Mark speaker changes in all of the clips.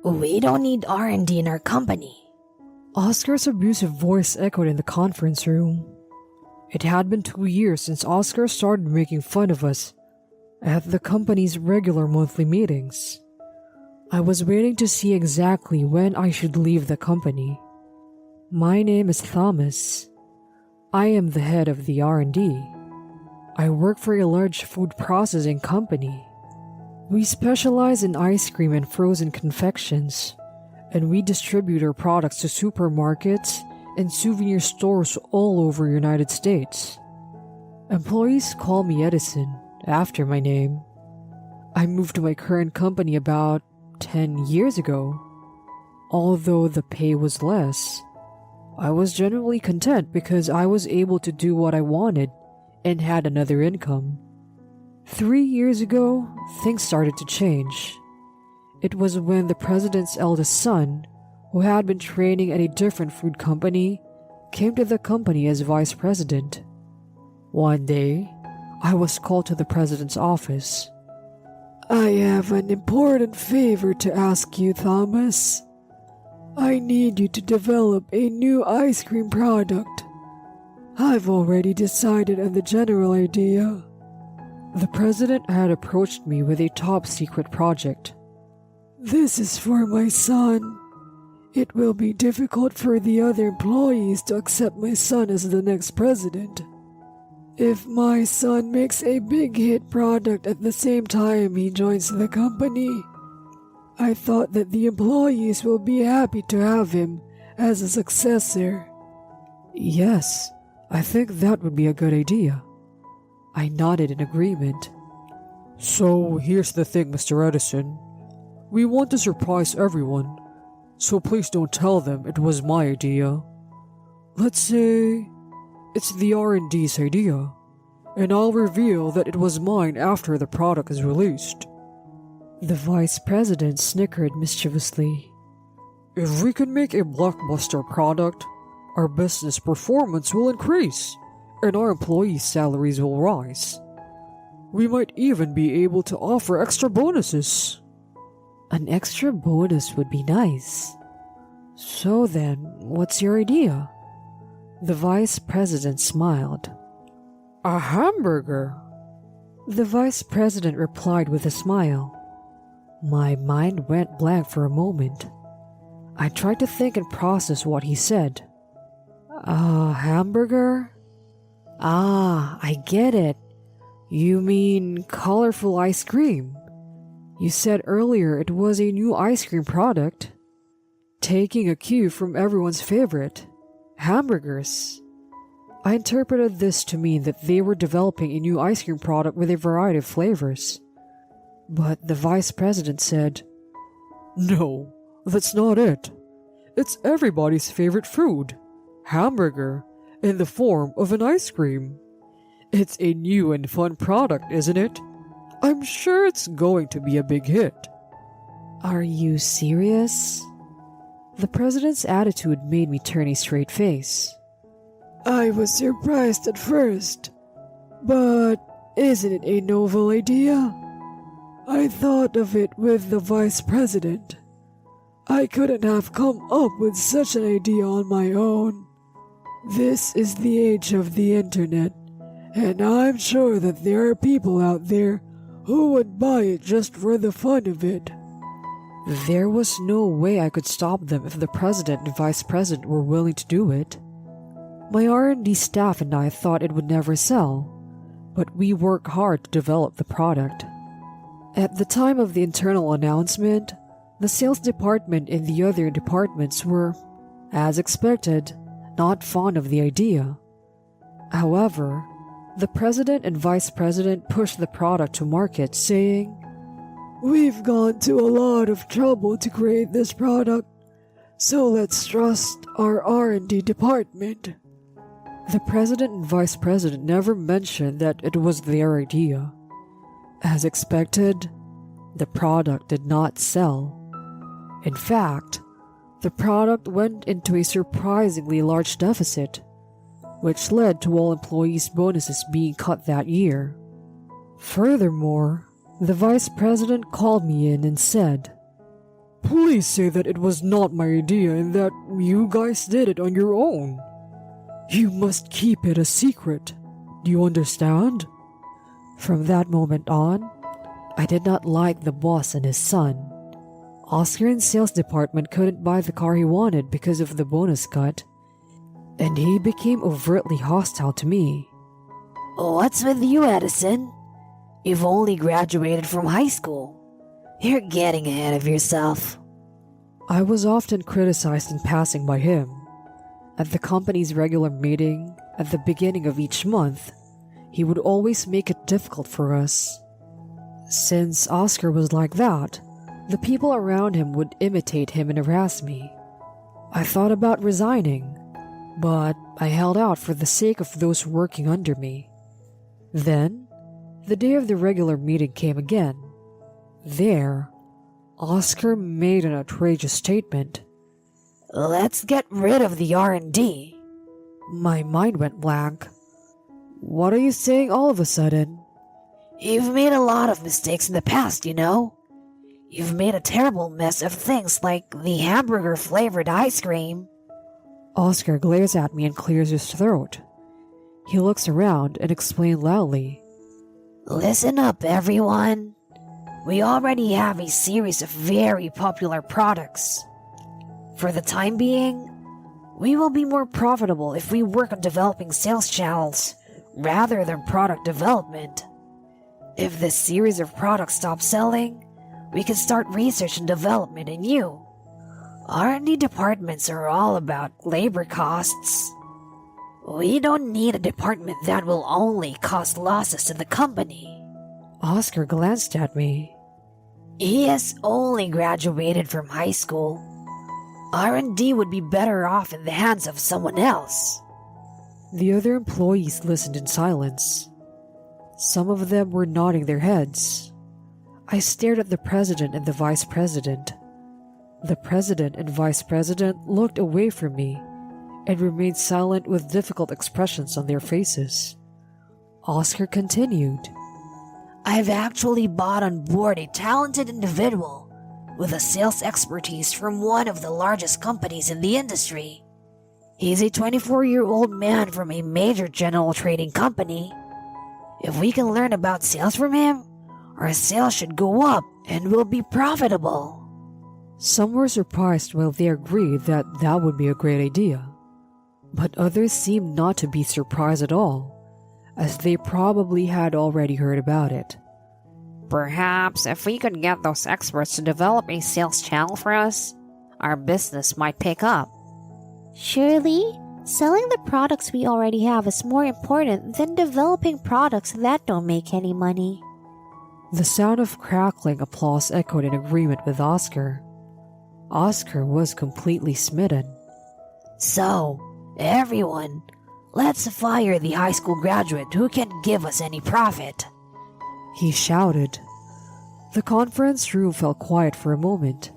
Speaker 1: We don't need R&D in our company.
Speaker 2: Oscar's abusive voice echoed in the conference room. It had been 2 years since Oscar started making fun of us at the company's regular monthly meetings. I was waiting to see exactly when I should leave the company. My name is Thomas. I am the head of the R&D. I work for a large food processing company. We specialize in ice cream and frozen confections, and we distribute our products to supermarkets and souvenir stores all over the United States. Employees call me Edison, after my name. I moved to my current company about 10 years ago. Although the pay was less, I was generally content because I was able to do what I wanted and had another income. 3 years ago, things started to change. It was when the president's eldest son, who had been training at a different food company, came to the company as vice president. One day, I was called to the president's office. "I have an important favor to ask you, Thomas. I need you to develop a new ice cream product. I've already decided on the general idea." The president had approached me with a top-secret project. "This is for my son. It will be difficult for the other employees to accept my son as the next president. If my son makes a big hit product at the same time he joins the company, I thought that the employees will be happy to have him as a successor." "Yes, I think that would be a good idea." I nodded in agreement. "So here's the thing, Mr. Edison. We want to surprise everyone, so please don't tell them it was my idea. Let's say it's the R&D's idea, and I'll reveal that it was mine after the product is released." The vice president snickered mischievously. "If we can make a blockbuster product, our business performance will increase, and our employees' salaries will rise. We might even be able to offer extra bonuses." "An extra bonus would be nice. So then, what's your idea?" The vice president smiled. "A hamburger." The vice president replied with a smile. My mind went blank for a moment. I tried to think and process what he said. "A hamburger? Ah, I get it. You mean colorful ice cream. You said earlier it was a new ice cream product. Taking a cue from everyone's favorite, hamburgers." I interpreted this to mean that they were developing a new ice cream product with a variety of flavors. But the vice president said, "No, that's not it. It's everybody's favorite food, hamburger, in the form of an ice cream. It's a new and fun product, isn't it? I'm sure it's going to be a big hit." "Are you serious?" The president's attitude made me turn a straight face. "I was surprised at first, but isn't it a novel idea? I thought of it with the vice president. I couldn't have come up with such an idea on my own. This is the age of the internet, and I'm sure that there are people out there who would buy it just for the fun of it." There was no way I could stop them if the president and vice president were willing to do it. My R&D staff and I thought it would never sell, but we worked hard to develop the product. At the time of the internal announcement, the sales department and the other departments were, as expected, not fond of the idea. However, the president and vice president pushed the product to market, saying, "We've gone to a lot of trouble to create this product, so let's trust our R&D department." The president and vice president never mentioned that it was their idea. As expected, the product did not sell. In fact, the product went into a surprisingly large deficit, which led to all employees' bonuses being cut that year. Furthermore, the vice president called me in and said, Please say that it was not my idea and that you guys did it on your own. You must keep it a secret. Do you understand? From that moment on, I did not like the boss and his son. Oscar in sales department couldn't buy the car he wanted because of the bonus cut, and he became overtly hostile to me.
Speaker 1: What's with you, Edison? You've only graduated from high school. You're getting ahead of yourself.
Speaker 2: I was often criticized in passing by him. At the company's regular meeting, at the beginning of each month, he would always make it difficult for us. Since Oscar was like that, the people around him would imitate him and harass me. I thought about resigning, but I held out for the sake of those working under me. Then, the day of the regular meeting came again. There, Oscar made an outrageous statement.
Speaker 1: Let's get rid of the R&D.
Speaker 2: My mind went blank. What are you saying all of a sudden?
Speaker 1: You've made a lot of mistakes in the past, you know. You've made a terrible mess of things like the hamburger-flavored ice cream.
Speaker 2: Oscar glares at me and clears his throat. He looks around and explains loudly.
Speaker 1: Listen up, everyone. We already have a series of very popular products. For the time being, we will be more profitable if we work on developing sales channels rather than product development. If this series of products stops selling, we can start research and development in new. R&D departments are all about labor costs. We don't need a department that will only cause losses to the company.
Speaker 2: Oscar glanced at me.
Speaker 1: He has only graduated from high school. R&D would be better off in the hands of someone else.
Speaker 2: The other employees listened in silence. Some of them were nodding their heads. I stared at the president and the vice president. The president and vice president looked away from me and remained silent with difficult expressions on their faces. Oscar continued.
Speaker 1: I've actually bought on board a talented individual with a sales expertise from one of the largest companies in the industry. He's a 24-year-old man from a major general trading company. If we can learn about sales from him, our sales should go up and we'll be profitable.
Speaker 2: Some were surprised while they agreed that that would be a great idea. But others seemed not to be surprised at all, as they probably had already heard about it.
Speaker 3: Perhaps if we could get those experts to develop a sales channel for us, our business might pick up.
Speaker 4: Surely, selling the products we already have is more important than developing products that don't make any money.
Speaker 2: The sound of crackling applause echoed in agreement with Oscar. Oscar was completely smitten.
Speaker 1: So, everyone, let's fire the high school graduate who can't give us any profit.
Speaker 2: He shouted. The conference room fell quiet for a moment,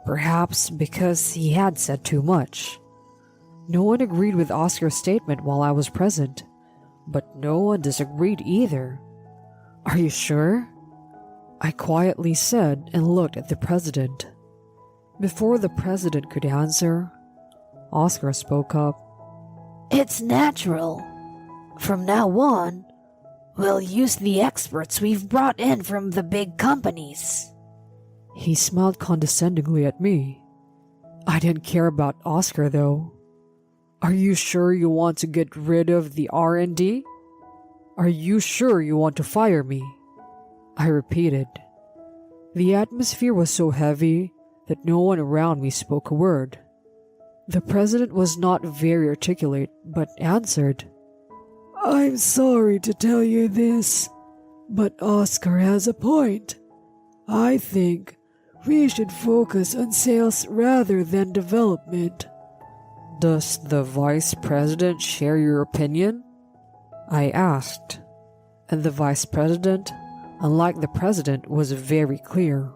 Speaker 2: perhaps because he had said too much. No one agreed with Oscar's statement while I was present, but no one disagreed either. Are you sure? I quietly said and looked at the president. Before the president could answer, Oscar spoke up.
Speaker 1: It's natural. From now on, we'll use the experts we've brought in from the big companies.
Speaker 2: He smiled condescendingly at me. I didn't care about Oscar though. Are you sure you want to get rid of the R&D? Are you sure you want to fire me? I repeated. The atmosphere was so heavy that no one around me spoke a word. The president was not very articulate, but answered. I'm sorry to tell you this, but Oscar has a point. I think we should focus on sales rather than development. Does the vice president share your opinion? I asked, and the vice president, unlike the president, was very clear.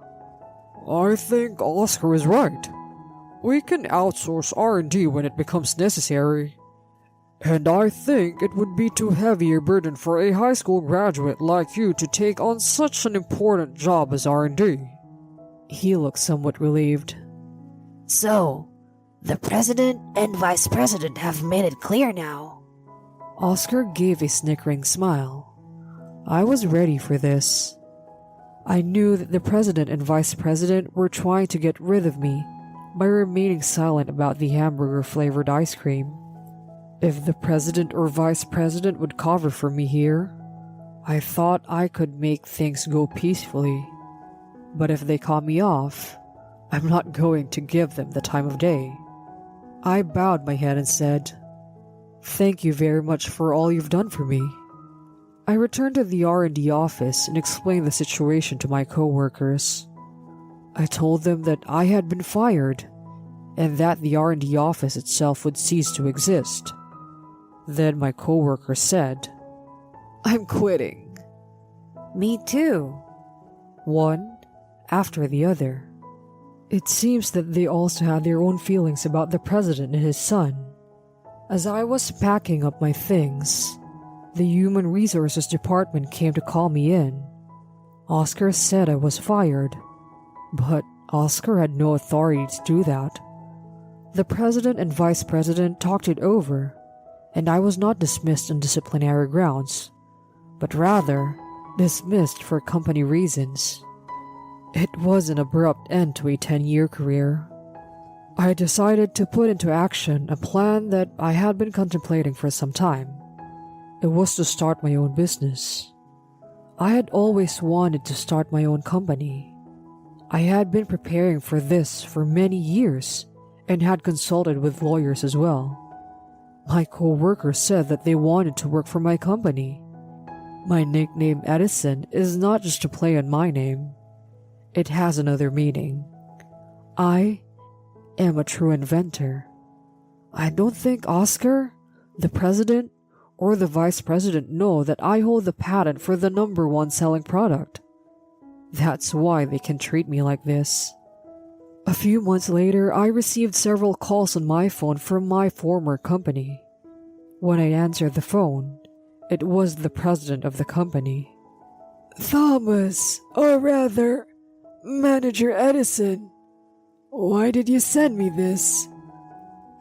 Speaker 2: I think Oscar is right. We can outsource R&D when it becomes necessary. And I think it would be too heavy a burden for a high school graduate like you to take on such an important job as R&D. He looked somewhat relieved.
Speaker 1: So, the president and vice president have made it clear now.
Speaker 2: Oscar gave a snickering smile. I was ready for this. I knew that the president and vice president were trying to get rid of me by remaining silent about the hamburger-flavored ice cream. If the president or vice president would cover for me here, I thought I could make things go peacefully. But if they caught me off, I'm not going to give them the time of day. I bowed my head and said, "Thank you very much for all you've done for me." I returned to the R&D office and explained the situation to my coworkers. I told them that I had been fired and that the R&D office itself would cease to exist. Then my coworker said, "I'm quitting."
Speaker 3: Me too.
Speaker 2: One after the other. It seems that they also had their own feelings about the president and his son. As I was packing up my things, the Human Resources Department came to call me in. Oscar said I was fired, but Oscar had no authority to do that. The president and vice president talked it over, and I was not dismissed on disciplinary grounds, but rather dismissed for company reasons. It was an abrupt end to a 10-year career. I decided to put into action a plan that I had been contemplating for some time. It was to start my own business. I had always wanted to start my own company. I had been preparing for this for many years and had consulted with lawyers as well. My co-workers said that they wanted to work for my company. My nickname Edison is not just a play on my name. It has another meaning. I am a true inventor. I don't think Oscar, the president, or the vice president know that I hold the patent for the #1 selling product. That's why they can treat me like this. A few months later, I received several calls on my phone from my former company. When I answered the phone, it was the president of the company. "Thomas, or rather, Manager Edison, why did you send me this?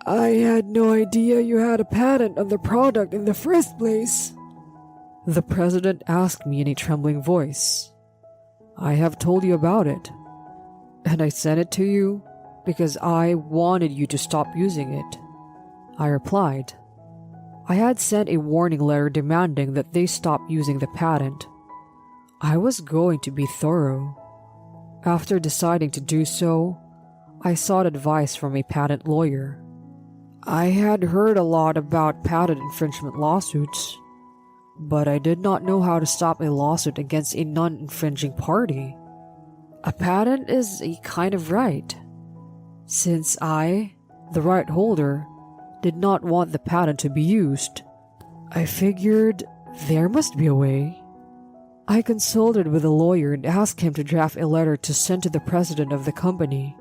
Speaker 2: I had no idea you had a patent on the product in the first place." The president asked me in a trembling voice. "I have told you about it, and I sent it to you because I wanted you to stop using it," I replied. I had sent a warning letter demanding that they stop using the patent. I was going to be thorough. After deciding to do so, I sought advice from a patent lawyer. I had heard a lot about patent infringement lawsuits, but I did not know how to stop a lawsuit against a non-infringing party. A patent is a kind of right. Since I, the right holder, did not want the patent to be used, I figured there must be a way. I consulted with a lawyer and asked him to draft a letter to send to the president of the company,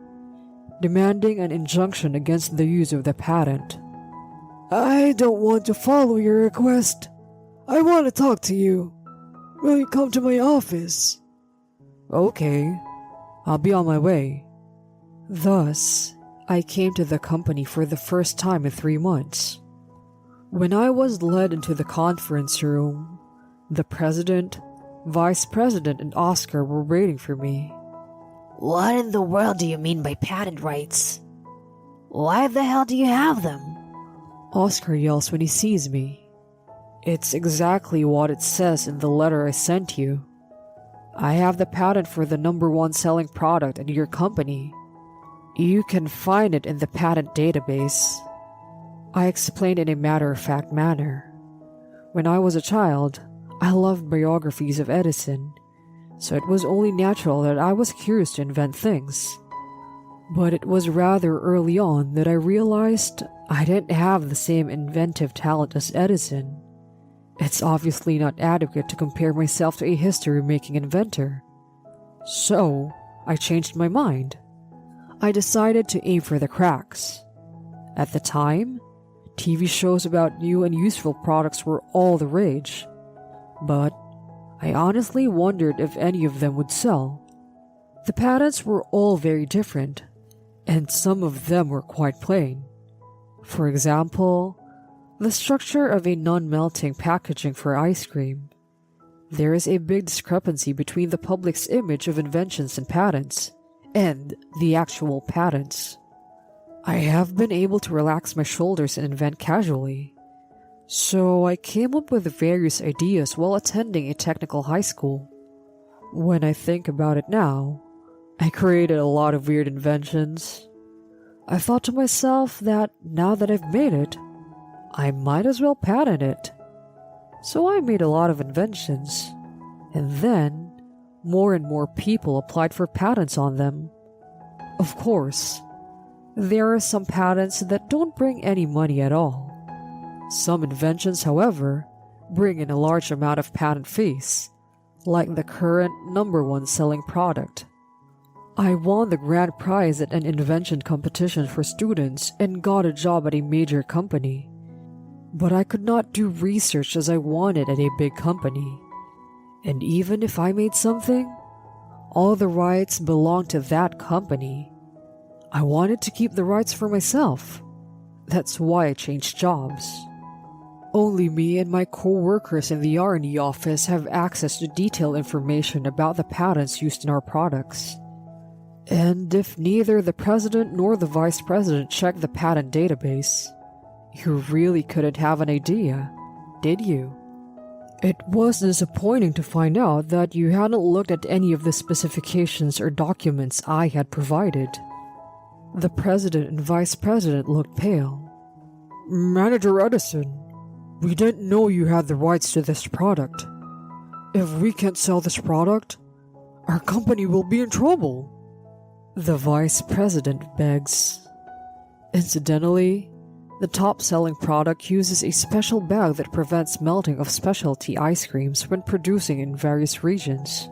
Speaker 2: demanding an injunction against the use of the patent. "I don't want to follow your request. I want to talk to you. Will you come to my office?" "Okay, I'll be on my way." Thus, I came to the company for the first time in 3 months. When I was led into the conference room, the president, vice president, and Oscar were waiting for me.
Speaker 1: What in the world do you mean by patent rights? Why the hell do you have them?
Speaker 2: Oscar yells when he sees me. It's exactly what it says in the letter I sent you. I have the patent for the #1 selling product at your company. You can find it in the patent database. I explained in a matter-of-fact manner. When I was a child, I loved biographies of Edison, so it was only natural that I was curious to invent things. But it was rather early on that I realized I didn't have the same inventive talent as Edison. It's obviously not adequate to compare myself to a history-making inventor. So, I changed my mind. I decided to aim for the cracks. At the time, TV shows about new and useful products were all the rage. But I honestly wondered if any of them would sell. The patents were all very different, and some of them were quite plain. For example, the structure of a non-melting packaging for ice cream. There is a big discrepancy between the public's image of inventions and patents, and the actual patents. I have been able to relax my shoulders and invent casually. So I came up with various ideas while attending a technical high school. When I think about it now, I created a lot of weird inventions. I thought to myself that now that I've made it, I might as well patent it. So I made a lot of inventions, and then more and more people applied for patents on them. Of course, there are some patents that don't bring any money at all. Some inventions, however, bring in a large amount of patent fees, like the current #1 selling product. I won the grand prize at an invention competition for students and got a job at a major company. But I could not do research as I wanted at a big company. And even if I made something, all the rights belonged to that company. I wanted to keep the rights for myself. That's why I changed jobs. Only me and my co-workers in the R&D office have access to detailed information about the patents used in our products. And if neither the president nor the vice president checked the patent database, you really couldn't have an idea, did you? It was disappointing to find out that you hadn't looked at any of the specifications or documents I had provided. The president and vice president looked pale. Manager Edison, we didn't know you had the rights to this product. If we can't sell this product, our company will be in trouble. The vice president begs. Incidentally, the top-selling product uses a special bag that prevents melting of specialty ice creams when producing in various regions.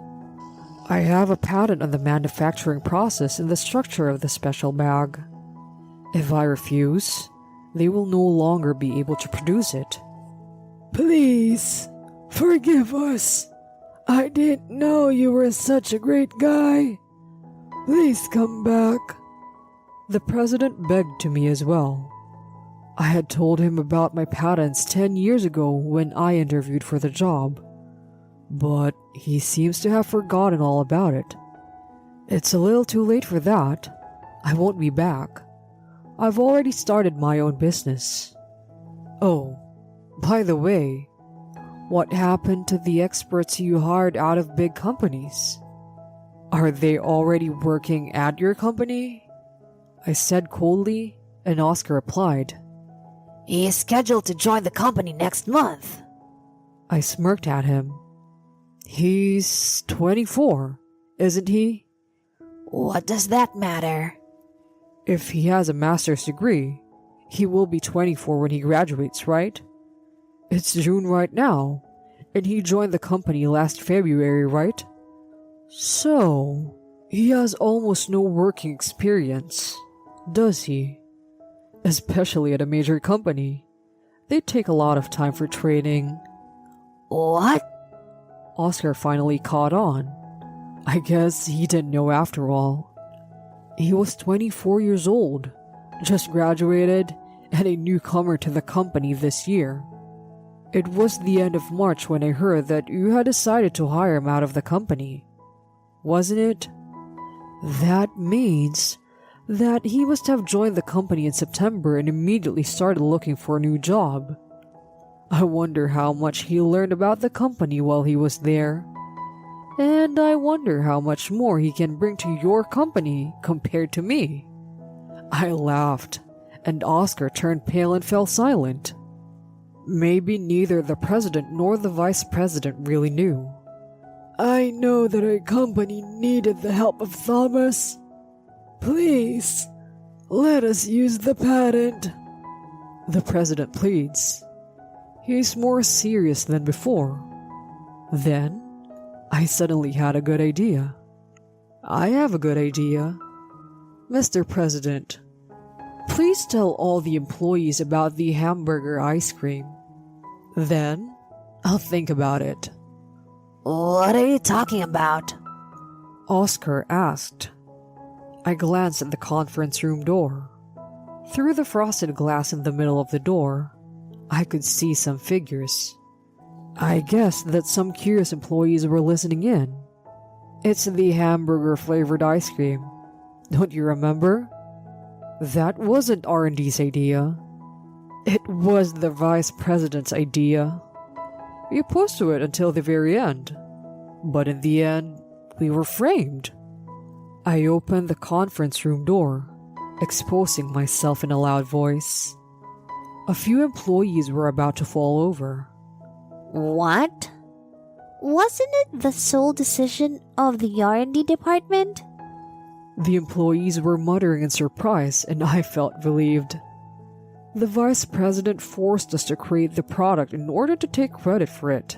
Speaker 2: I have a patent on the manufacturing process and the structure of the special bag. If I refuse, they will no longer be able to produce it. Please, forgive us. I didn't know you were such a great guy. Please come back. The president begged to me as well. I had told him about my patents 10 years ago when I interviewed for the job, but he seems to have forgotten all about it. It's a little too late for that. I won't be back. I've already started my own business. Oh, by the way, what happened to the experts you hired out of big companies? Are they already working at your company? I said coldly, and Oscar replied,
Speaker 1: He is scheduled to join the company next month.
Speaker 2: I smirked at him. He's 24, isn't he?
Speaker 1: What does that matter?
Speaker 2: If he has a master's degree, he will be 24 when he graduates, right? It's June right now, and he joined the company last February, right? So, he has almost no working experience, does he? Especially at a major company. They take a lot of time for training.
Speaker 1: What?
Speaker 2: Oscar finally caught on. I guess he didn't know after all. He was 24 years old, just graduated, and a newcomer to the company this year. It was the end of March when I heard that you had decided to hire him out of the company. Wasn't it? That means that he must have joined the company in September and immediately started looking for a new job. I wonder how much he learned about the company while he was there. And I wonder how much more he can bring to your company compared to me. I laughed, and Oscar turned pale and fell silent. Maybe neither the president nor the vice president really knew. I know that our company needed the help of Thomas. Please, let us use the patent. The president pleads. He's more serious than before. Then, I suddenly had a good idea. I have a good idea. Mr. President, please tell all the employees about the hamburger ice cream. Then, I'll think about it.
Speaker 1: What are you talking about?
Speaker 2: Oscar asked. I glanced at the conference room door. Through the frosted glass in the middle of the door, I could see some figures. I guessed that some curious employees were listening in. It's the hamburger-flavored ice cream. Don't you remember? That wasn't R&D's idea. It was the vice president's idea. We opposed to it until the very end. But in the end, we were framed. I opened the conference room door, exposing myself in a loud voice. A few employees were about to fall over.
Speaker 4: What? Wasn't it the sole decision of the R&D department?
Speaker 2: The employees were muttering in surprise, and I felt relieved. The vice president forced us to create the product in order to take credit for it.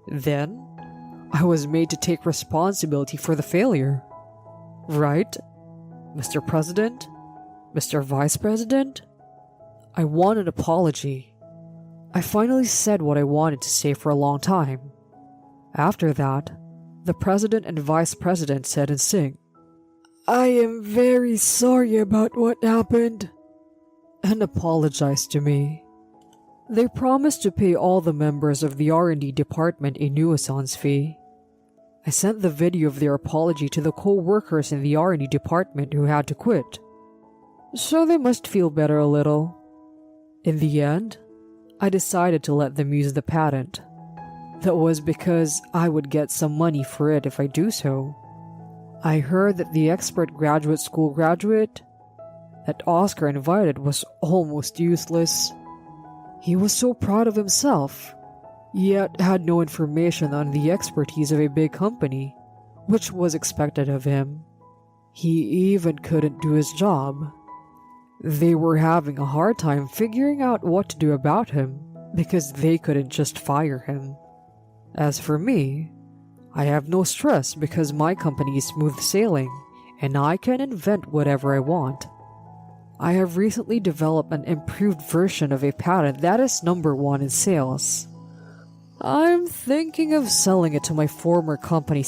Speaker 2: Then, I was made to take responsibility for the failure. Right, Mr. President? Mr. Vice President? I want an apology. I finally said what I wanted to say for a long time. After that, the president and vice president said in sync, "I am very sorry about what happened," and apologized to me. They promised to pay all the members of the R&D department a nuisance fee. I sent the video of their apology to the co-workers in the R&D department who had to quit, so they must feel better a little. In the end, I decided to let them use the patent. That was because I would get some money for it if I do so. I heard that the expert graduate school graduate that Oscar invited was almost useless. He was so proud of himself, yet had no information on the expertise of a big company, which was expected of him. He even couldn't do his job. They were having a hard time figuring out what to do about him because they couldn't just fire him. As for me, I have no stress because my company is smooth sailing and I can invent whatever I want. I have recently developed an improved version of a patent that is #1 in sales. I'm thinking of selling it to my former company